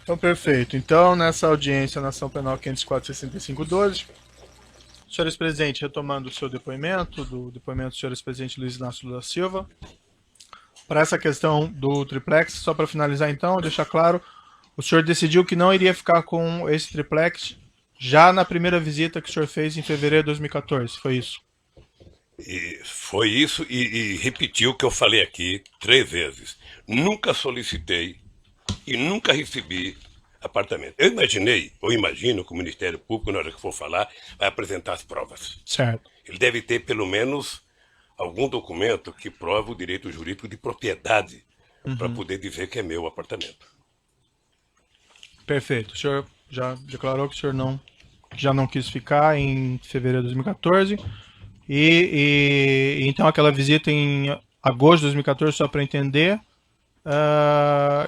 Então, perfeito. Então, nessa audiência na ação penal 504-6512, senhores presidentes, retomando o seu depoimento, do depoimento do senhores presidente Luiz Inácio Lula Silva, para essa questão do triplex, só para finalizar então, deixar claro, o senhor decidiu que não iria ficar com esse triplex já na primeira visita que o senhor fez em fevereiro de 2014, foi isso? E foi isso e repetiu o que eu falei aqui 3 vezes. Nunca solicitei e nunca recebi apartamento. Eu imaginei, ou imagino que o Ministério Público, na hora que for falar, vai apresentar as provas. Certo. Ele deve ter pelo menos algum documento que prova o direito jurídico de propriedade para Uhum. poder dizer que é meu apartamento. Perfeito. O senhor já declarou que o senhor já não quis ficar em fevereiro de 2014. Então aquela visita em agosto de 2014, só para entender,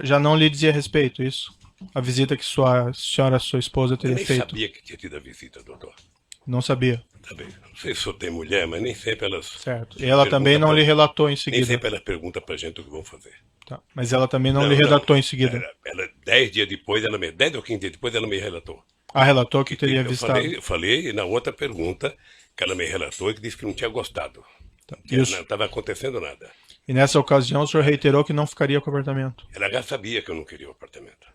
já não lhe dizia respeito, isso? A visita que sua senhora, sua esposa, Eu teria nem feito. sabia que tinha tido a visita, doutor. Não sabia. Também. Não sei se só tem mulher, mas nem sempre elas Certo. E ela também perguntam não pra, lhe relatou em nem seguida. sempre elas perguntam pra gente o que vão fazer. Tá. Mas ela também não lhe Não, não. relatou em seguida. Ela 10 dias depois, 10 ou 15 dias depois, ela me relatou. Ah, relatou que Que teria eu avistado. falei na outra pergunta que ela me relatou e que disse que não tinha gostado. Tá. Que não estava acontecendo nada. E nessa ocasião o senhor reiterou que não ficaria com o apartamento. Ela já sabia que eu não queria o apartamento.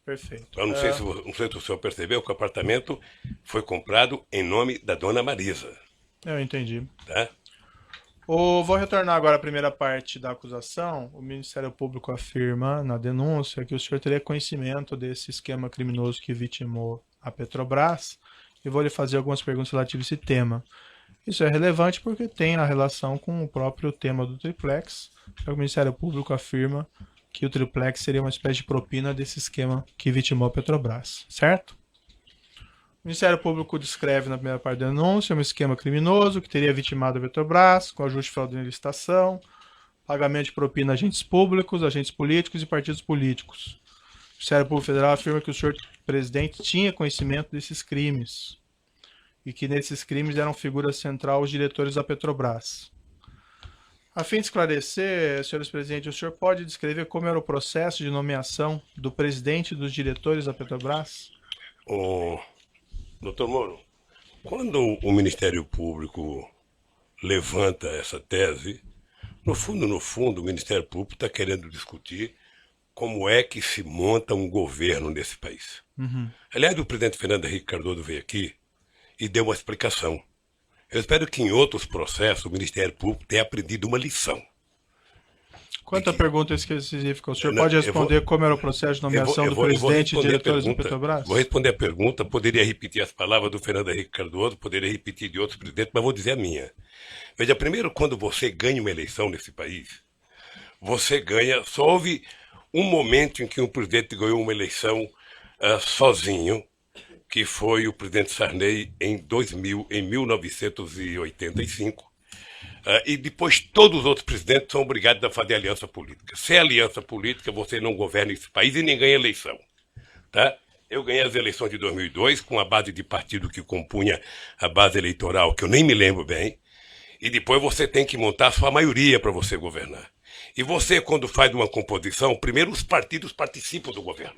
Perfeito. Eu não sei se o senhor percebeu que o apartamento foi comprado em nome da dona Marisa. Eu entendi. Tá? Vou retornar agora à primeira parte da acusação. O Ministério Público afirma na denúncia que o senhor teria conhecimento desse esquema criminoso que vitimou a Petrobras e vou lhe fazer algumas perguntas relativas a esse tema. Isso é relevante porque tem a relação com o próprio tema do triplex. O Ministério Público afirma que o triplex seria uma espécie de propina desse esquema que vitimou a Petrobras, certo? O Ministério Público descreve na primeira parte da denúncia um esquema criminoso que teria vitimado a Petrobras com ajuste fraudulento em licitação, pagamento de propina a agentes públicos, agentes políticos e partidos políticos. O Ministério Público Federal afirma que o senhor presidente tinha conhecimento desses crimes e que nesses crimes eram figura central os diretores da Petrobras. A fim de esclarecer, senhores presidentes, o senhor pode descrever como era o processo de nomeação do presidente e dos diretores da Petrobras? O doutor Moro, quando o Ministério Público levanta essa tese, no fundo, o Ministério Público está querendo discutir como é que se monta um governo nesse país. Uhum. Aliás, o presidente Fernando Henrique Cardoso veio aqui e deu uma explicação. Eu espero que em outros processos o Ministério Público tenha aprendido uma lição. Quanto à Que, pergunta específica, o senhor não, pode responder como era o processo de nomeação do eu vou presidente e responder a diretores da pergunta. Petrobras? Vou responder a pergunta, poderia repetir as palavras do Fernando Henrique Cardoso, poderia repetir de outros presidentes, mas vou dizer a minha. Veja, primeiro, quando você ganha uma eleição nesse país, você ganha, só houve um momento em que um presidente ganhou uma eleição sozinho, que foi o presidente Sarney em 1985. E depois todos os outros presidentes são obrigados a fazer aliança política. Sem aliança política, você não governa esse país e nem ganha eleição. Tá? Eu ganhei as eleições de 2002 com a base de partido que compunha a base eleitoral, que eu nem me lembro bem. E depois você tem que montar a sua maioria para você governar. E você, quando faz uma composição, primeiro os partidos participam do governo.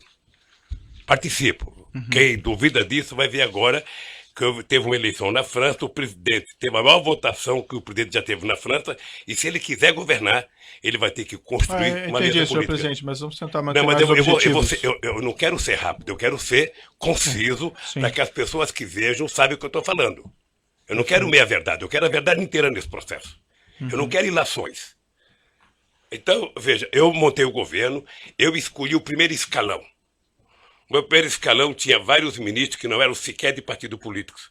Participam. Uhum. Quem duvida disso vai ver agora que teve uma eleição na França, o presidente teve a maior votação que o presidente já teve na França, e se ele quiser governar, ele vai ter que construir uma Entendi, aliança senhor política. presidente, mas vamos tentar manter Não, mas mais objetivos. eu não quero ser rápido, eu quero ser conciso para Sim. que as pessoas que vejam saibam o que eu estou falando. Eu não quero meia verdade, eu quero a verdade inteira nesse processo. Eu não quero ilações. Então, veja, eu montei o governo, eu escolhi o primeiro escalão. O meu primeiro escalão tinha vários ministros que não eram sequer de partido políticos.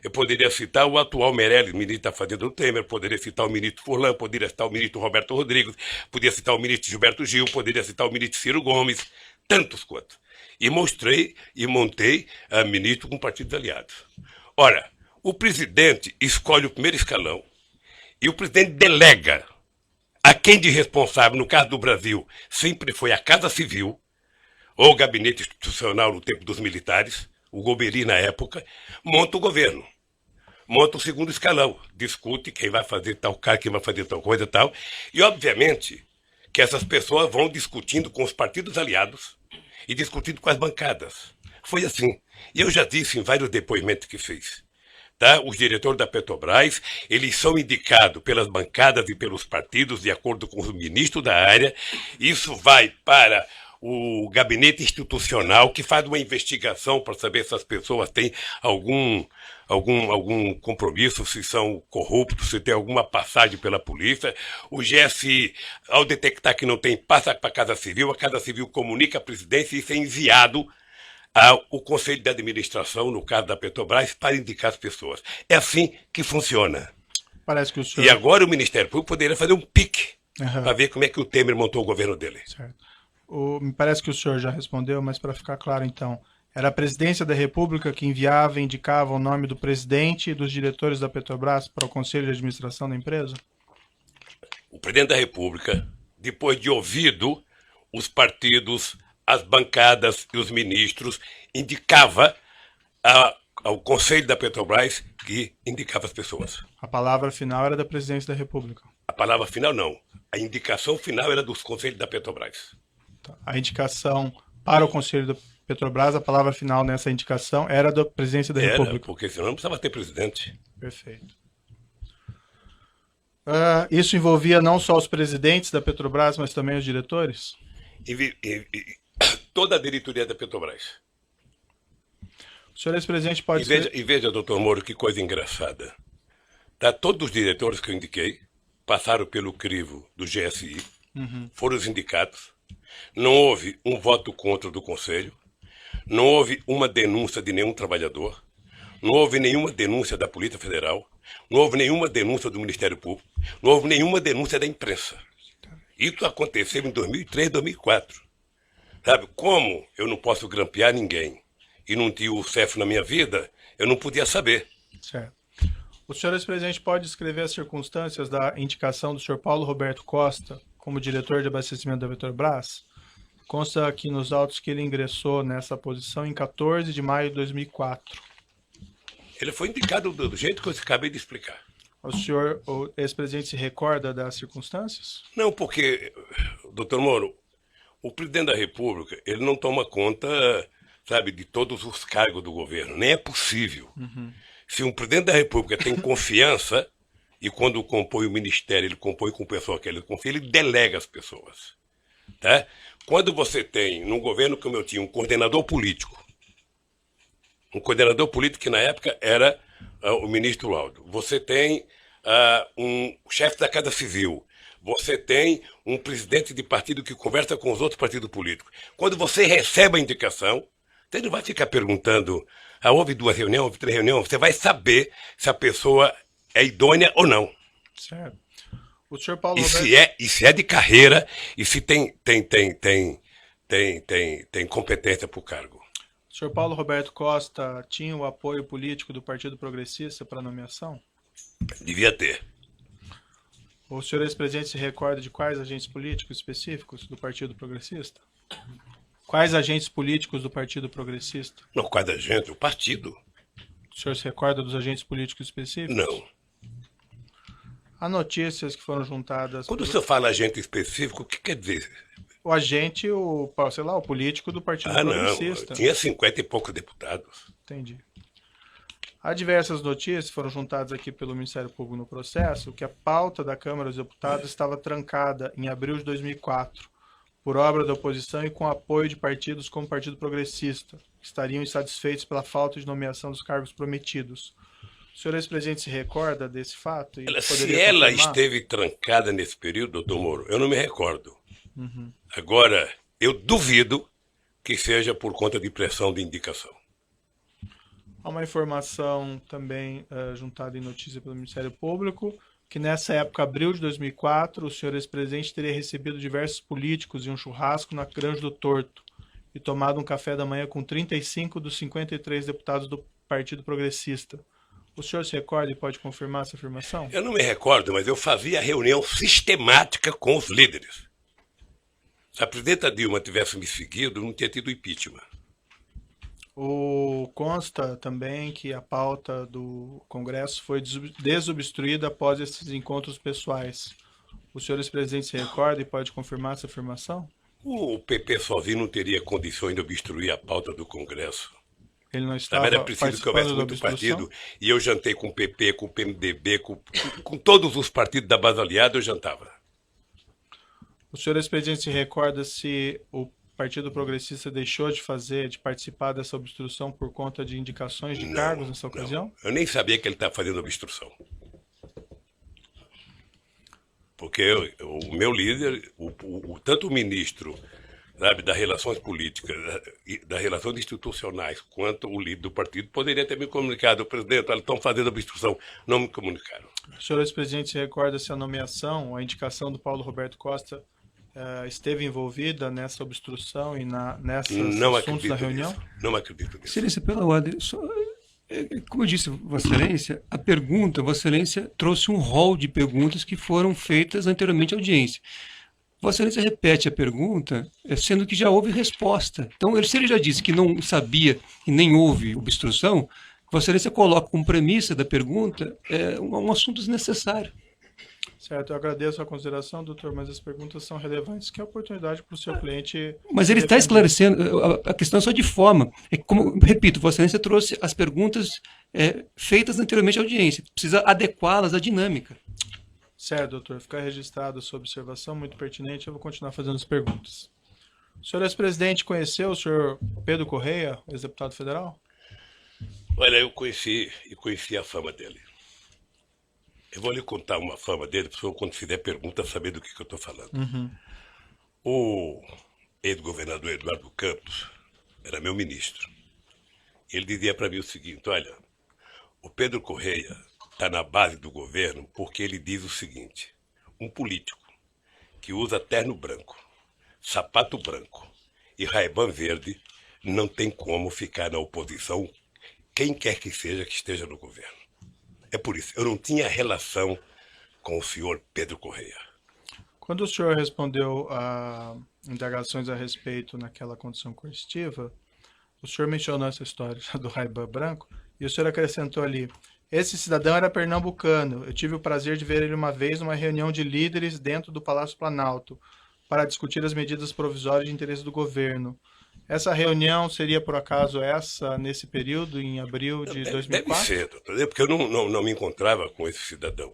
Eu poderia citar o atual Meirelles, ministro da Fazenda do Temer, poderia citar o ministro Furlan, poderia citar o ministro Roberto Rodrigues, poderia citar o ministro Gilberto Gil, poderia citar o ministro Ciro Gomes, tantos quantos. E mostrei e montei a ministro com partidos aliados. Ora, o presidente escolhe o primeiro escalão e o presidente delega a quem de responsável, no caso do Brasil, sempre foi a Casa Civil, ou o gabinete institucional no tempo dos militares, o Goberi na época, monta o governo. Monta o segundo escalão, discute quem vai fazer tal cara, quem vai fazer tal coisa e tal. E, obviamente, que essas pessoas vão discutindo com os partidos aliados e discutindo com as bancadas. Foi assim. E eu já disse em vários depoimentos que fiz. Tá? Os diretores da Petrobras, eles são indicados pelas bancadas e pelos partidos, de acordo com os ministros da área. Isso vai para o gabinete institucional, que faz uma investigação para saber se as pessoas têm algum compromisso, se são corruptos, se tem alguma passagem pela polícia. O GSI, ao detectar que não tem, passa para a Casa Civil comunica à presidência e isso é enviado ao Conselho de Administração, no caso da Petrobras, para indicar as pessoas. É assim que funciona. Parece que o senhor... E agora o Ministério Público poderia fazer um pique Aham. para ver como é que o Temer montou o governo dele. Certo. Me parece que o senhor já respondeu, mas para ficar claro então, era a Presidência da República que enviava e indicava o nome do presidente e dos diretores da Petrobras para o Conselho de Administração da empresa? O presidente da República, depois de ouvido os partidos, as bancadas e os ministros, indicava ao Conselho da Petrobras que indicava as pessoas. A palavra final era da Presidência da República. A palavra final não. A indicação final era dos Conselhos da Petrobras. Tá. A indicação para o Conselho da Petrobras, a palavra final nessa indicação era da Presidência da República. Porque senão não precisava ter presidente. Perfeito. Isso envolvia não só os presidentes da Petrobras, mas também os diretores? Toda a diretoria da Petrobras. O senhor ex-presidente pode... E veja, doutor Moro, que coisa engraçada. Tá, todos os diretores que eu indiquei passaram pelo crivo do GSI, foram os indicados. Não houve um voto contra do Conselho, não houve uma denúncia de nenhum trabalhador, não houve nenhuma denúncia da Polícia Federal, não houve nenhuma denúncia do Ministério Público, não houve nenhuma denúncia da imprensa. Isso aconteceu em 2003, 2004. Sabe, como eu não posso grampear ninguém e não tinha o CEF na minha vida, eu não podia saber. Certo. O senhor ex-presidente pode descrever as circunstâncias da indicação do senhor Paulo Roberto Costa como diretor de abastecimento da Petrobras? Consta aqui nos autos que ele ingressou nessa posição em 14 de maio de 2004. Ele foi indicado do jeito que eu acabei de explicar. O senhor, o ex-presidente, se recorda das circunstâncias? Não, porque, doutor Moro, o presidente da República, ele não toma conta, sabe, de todos os cargos do governo. Nem é possível. Se um presidente da República tem confiança, e quando compõe o ministério, ele compõe com pessoa que ele confia, ele delega as pessoas. Tá? Quando você tem, num governo como eu tinha, um coordenador político que na época era o ministro Laudo, você tem um chefe da Casa Civil, você tem um presidente de partido que conversa com os outros partidos políticos. Quando você recebe a indicação, você não vai ficar perguntando, houve 2 reuniões, houve 3 reuniões, você vai saber se a pessoa é idônea ou não. Certo. O senhor Paulo E Roberto... se é de carreira e se tem competência para o cargo. O senhor Paulo Roberto Costa tinha o apoio político do Partido Progressista para a nomeação? Devia ter. O senhor ex-presidente se recorda de quais agentes políticos específicos do Partido Progressista? Quais agentes políticos do Partido Progressista? Não, cada gente, o partido. O senhor se recorda dos agentes políticos específicos? Não. Há notícias que foram juntadas... Quando o senhor fala agente específico, o que quer dizer? O agente, sei lá, o político do Partido Progressista. Não, tinha 50 e poucos deputados. Entendi. Há diversas notícias que foram juntadas aqui pelo Ministério Público no processo, que a pauta da Câmara dos Deputados estava trancada em abril de 2004, por obra da oposição e com apoio de partidos como o Partido Progressista, que estariam insatisfeitos pela falta de nomeação dos cargos prometidos. O senhor ex-presidente se recorda desse fato? Se ela esteve trancada nesse período, doutor Moro, eu não me recordo. Agora, eu duvido que seja por conta de pressão de indicação. Há uma informação também juntada em notícia pelo Ministério Público, que nessa época, abril de 2004, o senhor ex-presidente teria recebido diversos políticos em um churrasco na Granja do Torto e tomado um café da manhã com 35 dos 53 deputados do Partido Progressista. O senhor se recorda e pode confirmar essa afirmação? Eu não me recordo, mas eu fazia reunião sistemática com os líderes. Se a presidenta Dilma tivesse me seguido, não tinha tido impeachment. Consta também que a pauta do Congresso foi desobstruída após esses encontros pessoais. O senhor ex-presidente se recorda e pode confirmar essa afirmação? O PP sozinho não teria condições de obstruir a pauta do Congresso. Ele não Sabe, era estava preciso que houvesse participando da muito obstrução? partido. E eu jantei com o PP, com o PMDB, com todos os partidos da base aliada, eu jantava. O senhor ex-presidente se recorda se o Partido Progressista deixou de participar dessa obstrução por conta de indicações de cargos nessa ocasião? Eu nem sabia que ele estava fazendo obstrução. Porque o meu líder, tanto o ministro, sabe, das relações políticas, das relações institucionais, quanto o líder do partido, poderia ter me comunicado, presidente, eles estão fazendo obstrução. Não me comunicaram. O senhor ex-presidente se recorda se a nomeação, a indicação do Paulo Roberto Costa esteve envolvida nessa obstrução e nesses Não assuntos da acredito reunião? nisso. Não acredito nisso. Excelência, pela ordem, como eu disse, Vossa Excelência, a pergunta, Vossa Excelência trouxe um rol de perguntas que foram feitas anteriormente à audiência. Vossa Excelência repete a pergunta, sendo que já houve resposta. Então, se ele já disse que não sabia e nem houve obstrução, Vossa Excelência coloca como premissa da pergunta um assunto desnecessário. Certo, eu agradeço a consideração, doutor, mas as perguntas são relevantes, que é a oportunidade para o seu cliente... Mas ele está esclarecendo, a questão é só de forma. Como, repito, Vossa Excelência trouxe as perguntas feitas anteriormente à audiência. Precisa adequá-las à dinâmica. Certo, doutor, fica registrada a sua observação, muito pertinente, eu vou continuar fazendo as perguntas. O senhor ex-presidente conheceu o senhor Pedro Correia, ex-deputado federal? Olha, eu conheci a fama dele. Eu vou lhe contar uma fama dele, para o senhor, quando fizer pergunta, saber do que eu estou falando. Uhum. O ex-governador Eduardo Campos era meu ministro. Ele dizia para mim o seguinte: olha, o Pedro Correia está na base do governo porque ele diz o seguinte: um político que usa terno branco, sapato branco e Ray-Ban verde não tem como ficar na oposição, quem quer que seja que esteja no governo. É por isso, eu não tinha relação com o senhor Pedro Correia. Quando o senhor respondeu a indagações a respeito naquela condição coercitiva, o senhor mencionou essa história do Ray-Ban branco e o senhor acrescentou ali: esse cidadão era pernambucano, eu tive o prazer de ver ele uma vez numa reunião de líderes dentro do Palácio Planalto para discutir as medidas provisórias de interesse do governo. Essa reunião seria, por acaso, nesse período, em abril de 2004? Deve ser, doutor, porque eu não me encontrava com esse cidadão.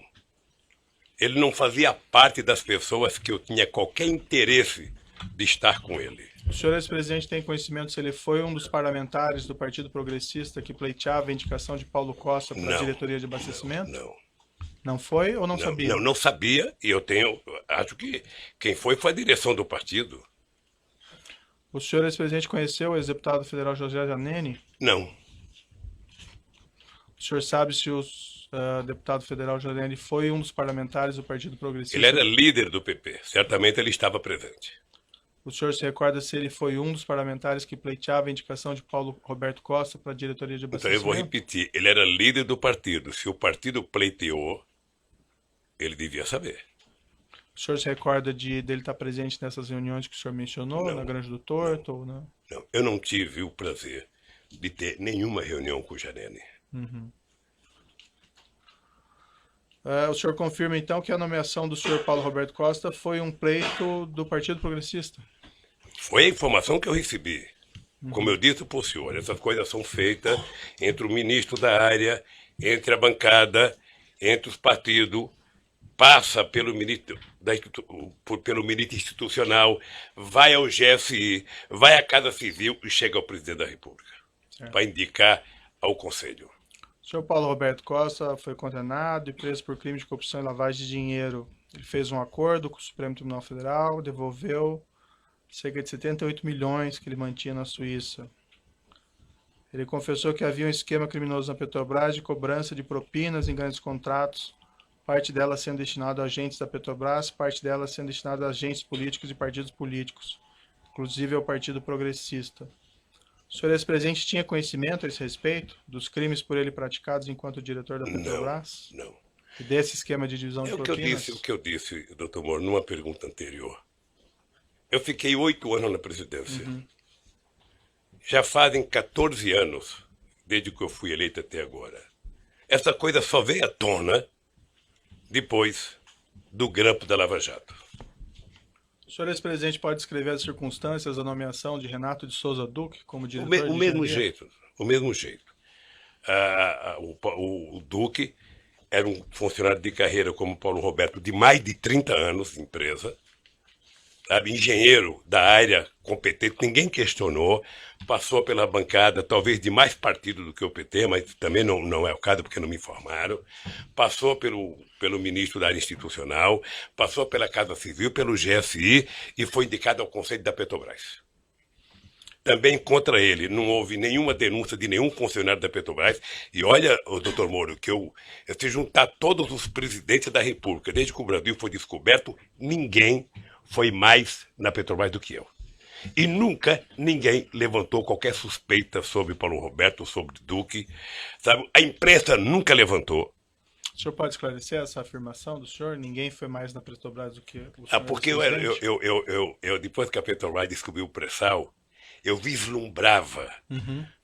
Ele não fazia parte das pessoas que eu tinha qualquer interesse de estar com ele. O senhor ex-presidente tem conhecimento se ele foi um dos parlamentares do Partido Progressista que pleiteava a indicação de Paulo Costa para a diretoria de abastecimento? Não. Não foi ou não sabia? Não sabia, e acho que quem foi a direção do partido. O senhor ex-presidente conheceu o ex-deputado federal José Zaneni? Não. O senhor sabe se o deputado federal Zaneni foi um dos parlamentares do Partido Progressista? Ele era líder do PP, certamente ele estava presente. O senhor se recorda se ele foi um dos parlamentares que pleiteava a indicação de Paulo Roberto Costa para a diretoria de Então abastecimento? eu vou repetir, ele era líder do partido. Se o partido pleiteou, ele devia saber. O senhor se recorda dele estar presente nessas reuniões que o senhor mencionou, Não, na Granja do Torto? Ou não? Não, eu não tive o prazer de ter nenhuma reunião com o Janene. Uhum. O senhor confirma, então, que a nomeação do senhor Paulo Roberto Costa foi um pleito do Partido Progressista? Foi a informação que eu recebi. Como eu disse para o senhor, essas coisas são feitas entre o ministro da área, entre a bancada, entre os partidos, passa pelo ministro institucional, vai ao GSI, vai à Casa Civil e chega ao presidente da República para indicar ao Conselho. O senhor Paulo Roberto Costa foi condenado e preso por crime de corrupção e lavagem de dinheiro. Ele fez um acordo com o Supremo Tribunal Federal, devolveu cerca de 78 milhões que ele mantinha na Suíça. Ele confessou que havia um esquema criminoso na Petrobras de cobrança de propinas em grandes contratos, parte dela sendo destinada a agentes da Petrobras, parte dela sendo destinada a agentes políticos e partidos políticos, inclusive ao Partido Progressista. O senhor ex-presidente tinha conhecimento a esse respeito dos crimes por ele praticados enquanto diretor da Petrobras? Não. E desse esquema de divisão de propinas? O que eu disse, doutor Moro, numa pergunta anterior. Eu fiquei 8 anos na presidência. Uhum. Já fazem 14 anos, desde que eu fui eleito até agora. Essa coisa só veio à tona depois do grampo da Lava Jato. O senhor ex-presidente pode descrever as circunstâncias da nomeação de Renato de Souza Duque como O diretor de mesmo engenharia? jeito, o mesmo jeito. O Duque era um funcionário de carreira como Paulo Roberto de mais de 30 anos de empresa, sabe, engenheiro da área competente, ninguém questionou, passou pela bancada, talvez de mais partido do que o PT, mas também não é o caso porque não me informaram, passou pelo ministro da área institucional, passou pela Casa Civil, pelo GSI e foi indicado ao Conselho da Petrobras. Também contra ele não houve nenhuma denúncia de nenhum funcionário da Petrobras. E olha, doutor Moro, que se juntar todos os presidentes da República, desde que o Brasil foi descoberto, ninguém foi mais na Petrobras do que eu. E nunca ninguém levantou qualquer suspeita sobre Paulo Roberto, sobre Duque. Sabe? A imprensa nunca levantou. O senhor pode esclarecer essa afirmação do senhor? Ninguém foi mais na Petrobras do que o senhor Porque ex-presidente? depois que a Petrobras descobriu o pré-sal, eu vislumbrava,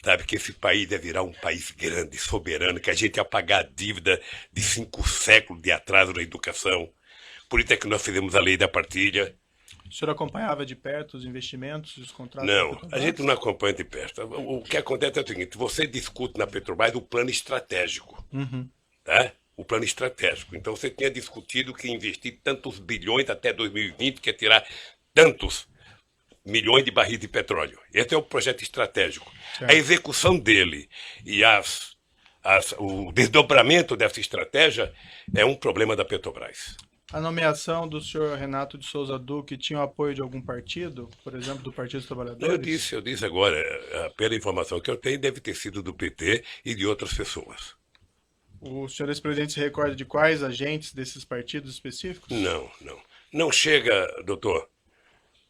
sabe, que esse país ia virar um país grande, soberano, que a gente ia pagar a dívida de 5 séculos de atraso na educação. Por isso é que nós fizemos a lei da partilha. O senhor acompanhava de perto os investimentos e os contratos da Não, a Petrobras? gente não acompanha de perto. O que acontece é o seguinte, você discute na Petrobras o plano estratégico, tá? O plano estratégico. Então você tinha discutido que investir tantos bilhões até 2020, que é tirar tantos milhões de barris de petróleo. Esse é o projeto estratégico. Certo. A execução dele e o desdobramento dessa estratégia é um problema da Petrobras. A nomeação do senhor Renato de Souza Duque tinha o apoio de algum partido? Por exemplo, do Partido dos Trabalhadores? Eu disse agora, pela informação que eu tenho, deve ter sido do PT e de outras pessoas. O senhor ex-presidente se recorda de quais agentes desses partidos específicos? Não. Não chega, doutor,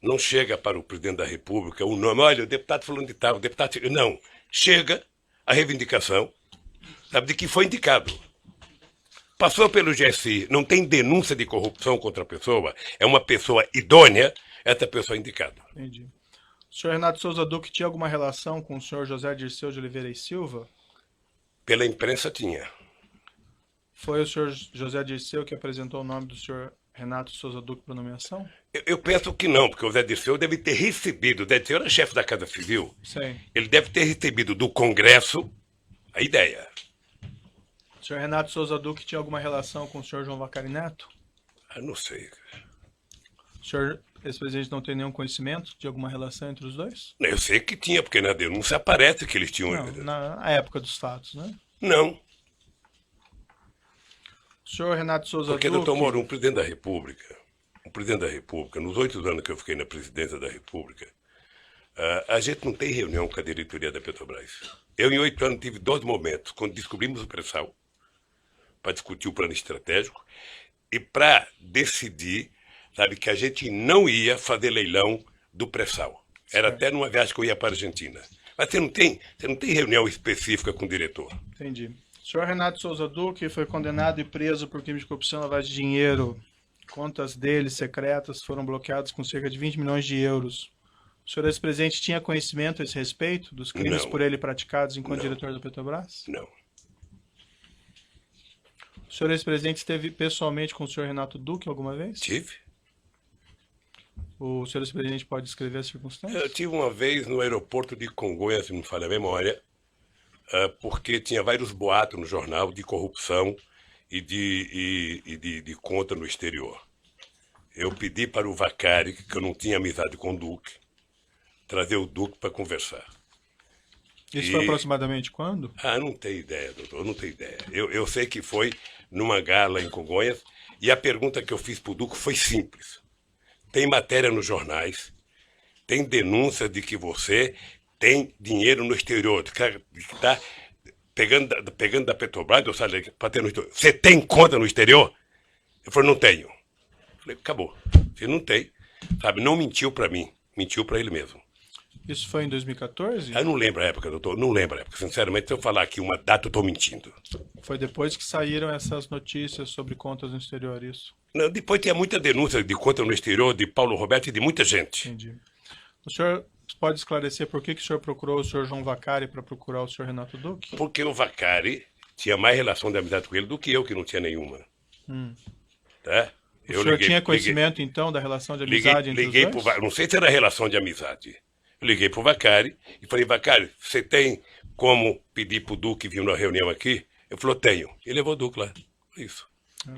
não chega para o presidente da República o nome, olha, o deputado falando de tal, o deputado... Não, chega a reivindicação, sabe, de que foi indicado. Passou pelo GSI, não tem denúncia de corrupção contra a pessoa, é uma pessoa idônea, essa pessoa é indicada. Entendi. O senhor Renato de Souza Duque tinha alguma relação com o senhor José Dirceu de Oliveira e Silva? Pela imprensa tinha. Foi o senhor José Dirceu que apresentou o nome do senhor Renato de Souza Duque para nomeação? Eu penso que não, porque o Zé Dirceu deve ter recebido, Zé Dirceu era chefe da Casa Civil, Sim. ele deve ter recebido do Congresso a ideia. O senhor Renato de Souza Duque tinha alguma relação com o senhor João Vacari Neto? Não sei. O senhor ex-presidente não tem nenhum conhecimento de alguma relação entre os dois? Eu sei que tinha, porque na denúncia aparece que eles tinham... Não, na época dos fatos, né? Não, O senhor Renato de Souza porque, Duque... doutor Moro, um presidente da República, nos 8 anos que eu fiquei na presidência da República, a gente não tem reunião com a diretoria da Petrobras. Eu, em 8 anos, tive 2 momentos, quando descobrimos o pré-sal, para discutir o plano estratégico, e para decidir, sabe, que a gente não ia fazer leilão do pré-sal. Era até numa viagem que eu ia para a Argentina. Mas você não tem reunião específica com o diretor. Entendi. O senhor Renato de Souza Duque foi condenado e preso por crime de corrupção e lavagem de dinheiro. Contas dele secretas foram bloqueadas com cerca de 20 milhões de euros. O senhor ex-presidente tinha conhecimento a esse respeito dos crimes Não. por ele praticados enquanto Não. diretor da Petrobras? Não. O senhor ex-presidente esteve pessoalmente com o senhor Renato Duque alguma vez? Tive. O senhor ex-presidente pode descrever as circunstâncias? Eu tive uma vez no aeroporto de Congonhas, se não me falha a memória, porque tinha vários boatos no jornal de corrupção e de conta no exterior. Eu pedi para o Vacari, que eu não tinha amizade com o Duque, trazer o Duque para conversar. Isso foi aproximadamente quando? Não tenho ideia, doutor, não tenho ideia. Eu sei que foi numa gala em Congonhas e a pergunta que eu fiz para o Duque foi simples. Tem matéria nos jornais, tem denúncia de que você tem dinheiro no exterior, que está pegando da Petrobras, eu sabe, para ter no exterior. Você tem conta no exterior? Eu falei, não tenho. Eu falei, acabou. Você não tem, sabe, não mentiu para mim, mentiu para ele mesmo. Isso foi em 2014? Eu não lembro a época, doutor, não lembro a época. Sinceramente, se eu falar aqui uma data, eu estou mentindo. Foi depois que saíram essas notícias sobre contas no exterior, isso? Não, depois tinha muita denúncia de conta no exterior de Paulo Roberto e de muita gente. Entendi. O senhor pode esclarecer por que o senhor procurou o senhor João Vacari para procurar o senhor Renato Duque? Porque o Vacari tinha mais relação de amizade com ele do que eu, que não tinha nenhuma. Tá? O senhor tinha conhecimento, então, da relação de amizade entre os dois? Não sei se era relação de amizade. Eu liguei pro Vacari e falei, Vacari, você tem como pedir pro Duque vir na reunião aqui? Ele falou, tenho. E levou o Duque lá. Isso.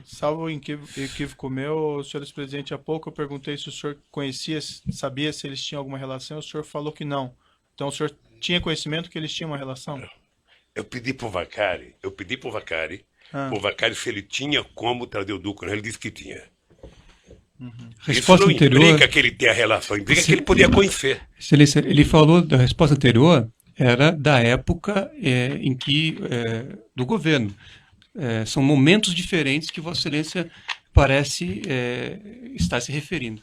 Salvo equívoco meu, senhor presidente, há pouco eu perguntei se o senhor conhecia, sabia se eles tinham alguma relação, o senhor falou que não. Então o senhor tinha conhecimento que eles tinham uma relação? Eu pedi pro Vacari se ele tinha como trazer o Duque, ele disse que tinha. Resposta Isso não anterior, implica que ele tenha relação, implica que ele podia conhecer. Excelência, ele falou da resposta anterior, era da época em que, do governo. São momentos diferentes que Vossa Excelência parece estar se referindo.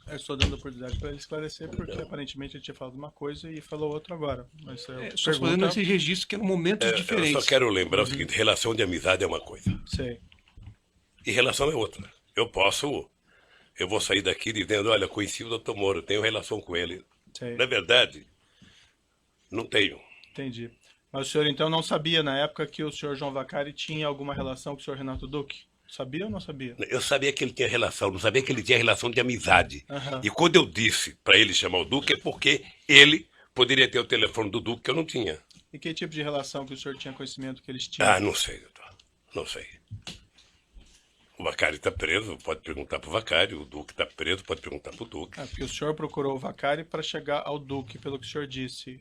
Eu estou dando a oportunidade para ele esclarecer, porque aparentemente ele tinha falado uma coisa e falou outra agora. Mas Só fazendo esse registro que eram momentos diferentes. Eu só quero lembrar o seguinte, relação de amizade é uma coisa. Sei. E relação é outra. Eu vou sair daqui dizendo, olha, conheci o Dr. Moro, tenho relação com ele. Sei. Na verdade, não tenho. Entendi. Mas o senhor então não sabia na época que o senhor João Vacari tinha alguma relação com o senhor Renato Duque? Sabia ou não sabia? Eu sabia que ele tinha relação, não sabia que ele tinha relação de amizade. E quando eu disse para ele chamar o Duque é porque ele poderia ter o telefone do Duque que eu não tinha. E que tipo de relação que o senhor tinha conhecimento que eles tinham? Ah, não sei, doutor. Não sei. O Vacari está preso, pode perguntar para o Vacari. O Duque está preso, pode perguntar para o Duque. Porque o senhor procurou o Vacari para chegar ao Duque, pelo que o senhor disse.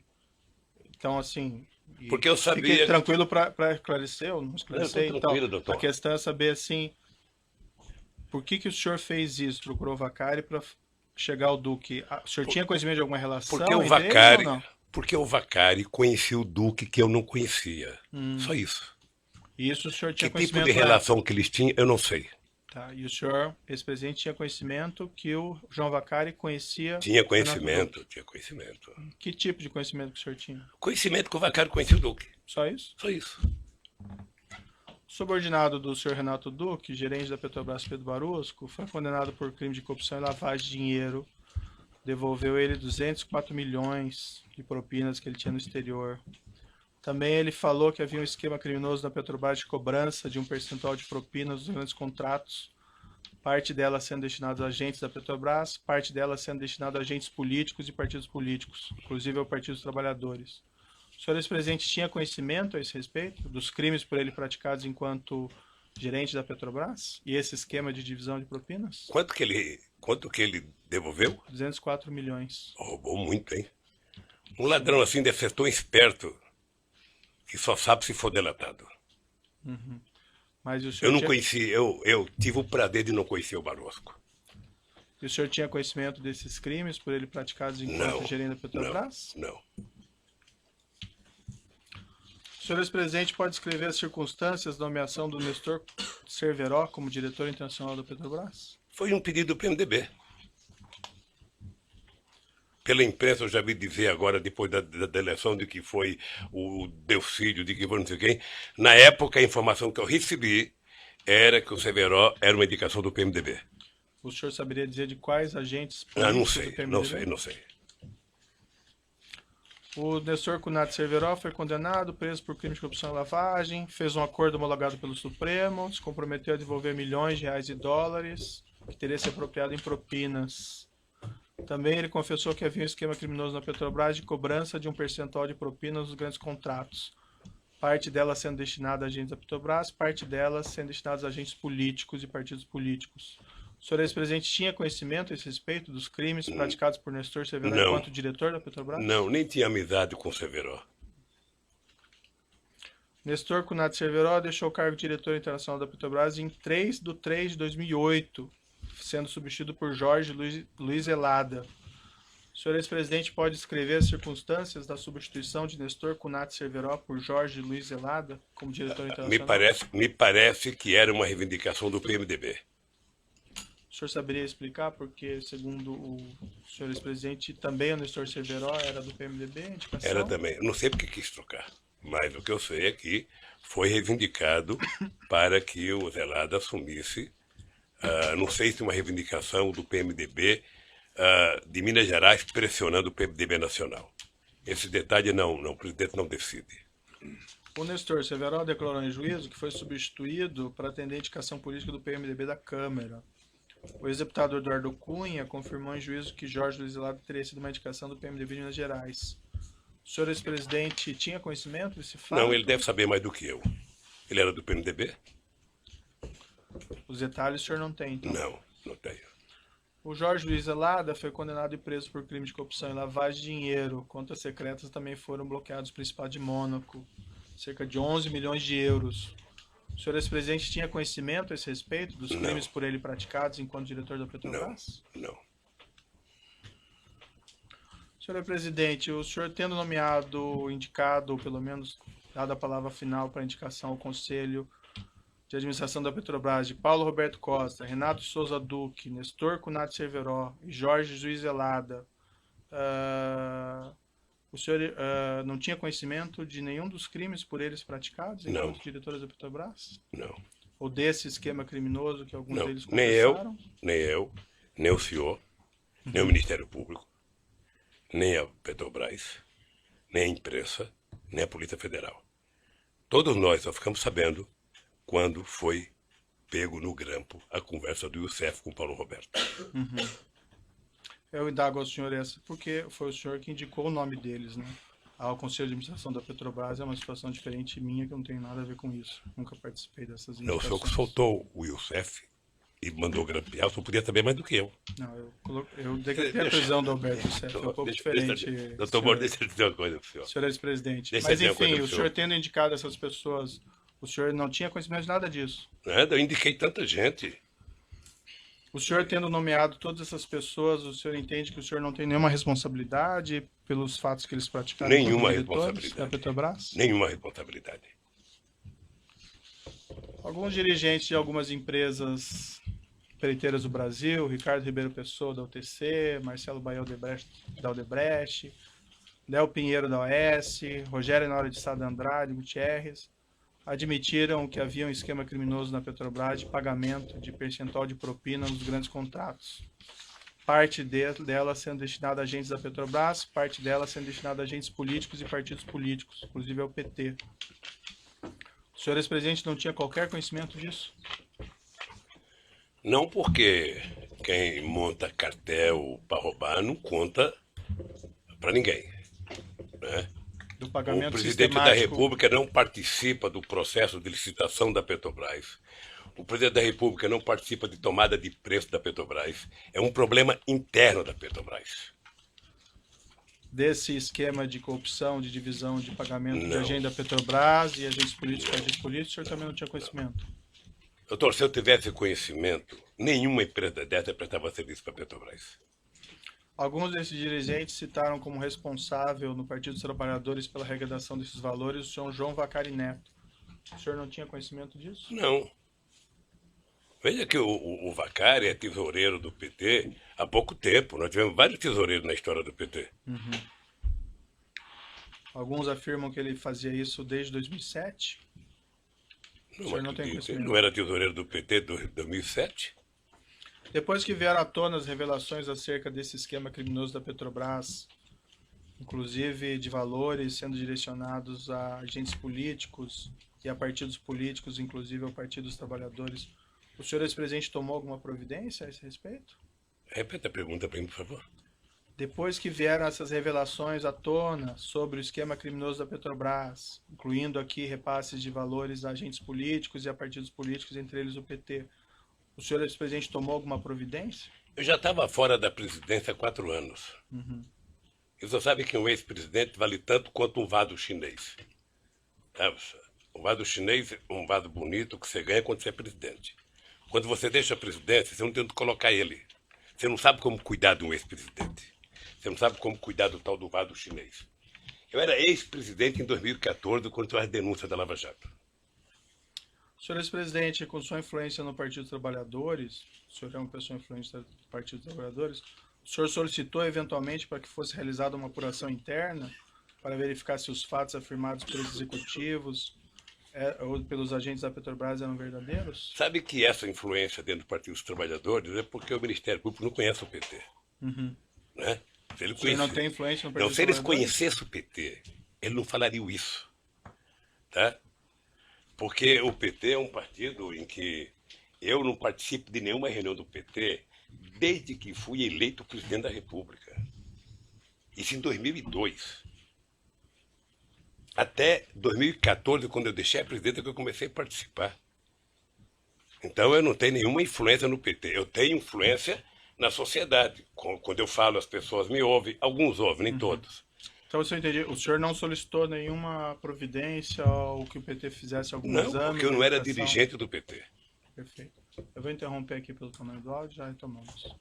Então, assim... Porque eu sabia... Fiquei tranquilo para esclarecer, ou não esclarecer. Não, tranquilo, então, doutor. A questão é saber, assim, por que o senhor fez isso? Procurou o Vacari para chegar ao Duque? O senhor tinha conhecimento de alguma relação porque o entre Vacari, eles ou não? Porque o Vacari conhecia o Duque que eu não conhecia. Só isso. E isso o senhor tinha Que tipo conhecimento de relação que eles tinham, eu não sei. Tá, e o senhor, ex-presidente, tinha conhecimento que o João Vacari conhecia... Tinha conhecimento. Que tipo de conhecimento que o senhor tinha? Conhecimento que o Vacari conhecia o Duque. Só isso? Só isso. Subordinado do senhor Renato Duque, gerente da Petrobras Pedro Barusco, foi condenado por crime de corrupção e lavagem de dinheiro. Devolveu ele 204 milhões de propinas que ele tinha no exterior. Também ele falou que havia um esquema criminoso na Petrobras de cobrança de um percentual de propinas dos grandes contratos, parte dela sendo destinada a agentes da Petrobras, parte dela sendo destinada a agentes políticos e partidos políticos, inclusive ao Partido dos Trabalhadores. O senhor ex-presidente tinha conhecimento a esse respeito dos crimes por ele praticados enquanto gerente da Petrobras e esse esquema de divisão de propinas? Quanto que ele devolveu? 204 milhões. Roubou muito, hein? Um ladrão assim deve ser tão esperto que só sabe se for delatado. Mas o senhor Eu não conheci, eu tive o prazer de não conhecer o Barosco. E o senhor tinha conhecimento desses crimes por ele praticados enquanto gerente da Petrobras? Não. O senhor ex-presidente pode descrever as circunstâncias da nomeação do Nestor Cerveró como diretor internacional da Petrobras? Foi um pedido do PMDB. Pela imprensa eu já vi dizer agora, depois da eleição, de que foi o Delcídio, de que foi não sei quem. Na época, a informação que eu recebi era que o Cerveró era uma indicação do PMDB. O senhor saberia dizer de quais agentes Não políticos sei, do PMDB? não sei. O Nestor Cunati Cerveró foi condenado, preso por crime de corrupção e lavagem, fez um acordo homologado pelo Supremo, se comprometeu a devolver milhões de reais e dólares, que teria se apropriado em propinas. Também ele confessou que havia um esquema criminoso na Petrobras de cobrança de um percentual de propinas nos grandes contratos. Parte dela sendo destinada a agentes da Petrobras, parte dela sendo destinada a agentes políticos e partidos políticos. O senhor ex-presidente tinha conhecimento a esse respeito dos crimes praticados por Nestor Cerveró enquanto diretor da Petrobras? Não, nem tinha amizade com o Cerveró. Nestor Cunati Cerveró deixou o cargo de diretor internacional da Petrobras em 3/3/2008, sendo substituído por Jorge Luiz Elada. O senhor ex-presidente pode descrever as circunstâncias da substituição de Nestor Cunati Cerveró por Jorge Luiz Elada como diretor internacional? Me parece que era uma reivindicação do PMDB. O senhor saberia explicar porque, segundo o senhor ex-presidente, também o Nestor Cerveró era do PMDB? Indicação? Era também. Eu não sei porque quis trocar, mas o que eu sei é que foi reivindicado para que o Zelada assumisse. Não sei se uma reivindicação do PMDB de Minas Gerais pressionando o PMDB nacional. Esse detalhe o presidente não decide. O Nestor Cerveró declarou em juízo que foi substituído para atender a indicação política do PMDB da Câmara. O ex-deputado Eduardo Cunha confirmou em juízo que Jorge Luiz Zelada teria sido uma indicação do PMDB de Minas Gerais. O senhor ex-presidente tinha conhecimento desse fato? Não, ele deve saber mais do que eu. Ele era do PMDB? Os detalhes o senhor não tem, então? Não, não tenho. O Jorge Luiz Zelada foi condenado e preso por crime de corrupção e lavagem de dinheiro. Contas secretas também foram bloqueados no Principado de Mônaco. Cerca de 11 milhões de euros. O senhor ex-presidente tinha conhecimento a esse respeito dos crimes por ele praticados enquanto diretor da Petrobras? Não. Senhor presidente, o senhor tendo nomeado, indicado, ou pelo menos dado a palavra final para indicação ao Conselho de Administração da Petrobras de Paulo Roberto Costa, Renato Souza Duque, Nestor Cunati Cerveró e Jorge Luiz Zelada, o senhor não tinha conhecimento de nenhum dos crimes por eles praticados enquanto diretores da Petrobras? Não. Ou desse esquema criminoso que alguns deles confessaram? confessaram? Nem eu, nem o senhor, nem o Ministério Público, nem a Petrobras, nem a imprensa, nem a Polícia Federal. Todos nós só ficamos sabendo quando foi pego no grampo a conversa do Youssef com o Paulo Roberto. Eu indago ao senhor essa porque foi o senhor que indicou o nome deles, né? Ao Conselho de Administração da Petrobras é uma situação diferente minha, que não tem nada a ver com isso. Nunca participei dessas Não, o indicações. senhor que soltou o Youssef e mandou grampear, o senhor podia saber mais do que eu. Não, eu decretei a prisão do Alberto Youssef, é um pouco diferente. Doutor Moro, deixa eu dizer uma coisa pro senhor. Senhor ex-presidente. Deixa Mas eu dizer uma enfim, coisa o pro senhor tendo indicado essas pessoas, o senhor não tinha conhecimento de nada disso? Nada, eu indiquei tanta gente. O senhor tendo nomeado todas essas pessoas, o senhor entende que o senhor não tem nenhuma responsabilidade pelos fatos que eles praticaram? Nenhuma como diretores responsabilidade. da Petrobras? Nenhuma responsabilidade. Alguns dirigentes de algumas empresas empreiteiras do Brasil, Ricardo Ribeiro Pessoa da UTC, Marcelo Baia da Odebrecht, Léo Pinheiro da OS, Rogério Nora de Sá da Andrade Gutierrez, admitiram que havia um esquema criminoso na Petrobras de pagamento de percentual de propina nos grandes contratos. Parte dela sendo destinada a agentes da Petrobras, parte dela sendo destinada a agentes políticos e partidos políticos, inclusive ao PT. O senhor ex-presidente não tinha qualquer conhecimento disso? Não, porque quem monta cartel para roubar não conta para ninguém, né? Do pagamento O presidente da República não participa do processo de licitação da Petrobras. O presidente da República não participa de tomada de preço da Petrobras. É um problema interno da Petrobras. Desse esquema de corrupção, de divisão de pagamento de agente da Petrobras e agentes políticos, o senhor também não tinha conhecimento? Doutor, se eu tivesse conhecimento, nenhuma empresa dessa prestava serviço para a Petrobras. Alguns desses dirigentes citaram como responsável no Partido dos Trabalhadores pela arrecadação desses valores o senhor João Vacari Neto. O senhor não tinha conhecimento disso? Não. Veja que o Vacari é tesoureiro do PT há pouco tempo. Nós tivemos vários tesoureiros na história do PT. Alguns afirmam que ele fazia isso desde 2007. O senhor não tem Ele conhecimento? não era tesoureiro do PT em 2007? Depois que vieram à tona as revelações acerca desse esquema criminoso da Petrobras, inclusive de valores sendo direcionados a agentes políticos e a partidos políticos, inclusive ao Partido dos Trabalhadores, o senhor ex-presidente tomou alguma providência a esse respeito? Repita a pergunta para mim, por favor. Depois que vieram essas revelações à tona sobre o esquema criminoso da Petrobras, incluindo aqui repasses de valores a agentes políticos e a partidos políticos, entre eles o PT, o senhor ex-presidente tomou alguma providência? Eu já estava fora da presidência há 4 anos. E você sabe que um ex-presidente vale tanto quanto um vaso chinês. Um vaso chinês é um vaso bonito que você ganha quando você é presidente. Quando você deixa a presidência, você não tem onde colocar ele. Você não sabe como cuidar de um ex-presidente. Você não sabe como cuidar do tal do vaso chinês. Eu era ex-presidente em 2014, quando teve as denúncias da Lava Jato. Senhor ex-presidente, com sua influência no Partido dos Trabalhadores, o senhor é uma pessoa influente do Partido dos Trabalhadores, o senhor solicitou eventualmente para que fosse realizada uma apuração interna para verificar se os fatos afirmados pelos executivos ou pelos agentes da Petrobras eram verdadeiros? Sabe que essa influência dentro do Partido dos Trabalhadores é porque o Ministério Público não conhece o PT. Né? Se ele O senhor não tem influência no Partido Não, dos se eles Trabalhadores? conhecessem o PT, eles não falariam isso. Tá? Porque o PT é um partido em que eu não participo de nenhuma reunião do PT desde que fui eleito presidente da República. Isso em 2002. Até 2014, quando eu deixei a presidência, que eu comecei a participar. Então eu não tenho nenhuma influência no PT. Eu tenho influência na sociedade. Quando eu falo, as pessoas me ouvem. Alguns ouvem, nem todos. Então, se eu entendi, o senhor não solicitou nenhuma providência ou que o PT fizesse algum exame? Não, porque eu não era verificação? dirigente do PT. Perfeito. Eu vou interromper aqui pelo tamanho do áudio, já retomamos.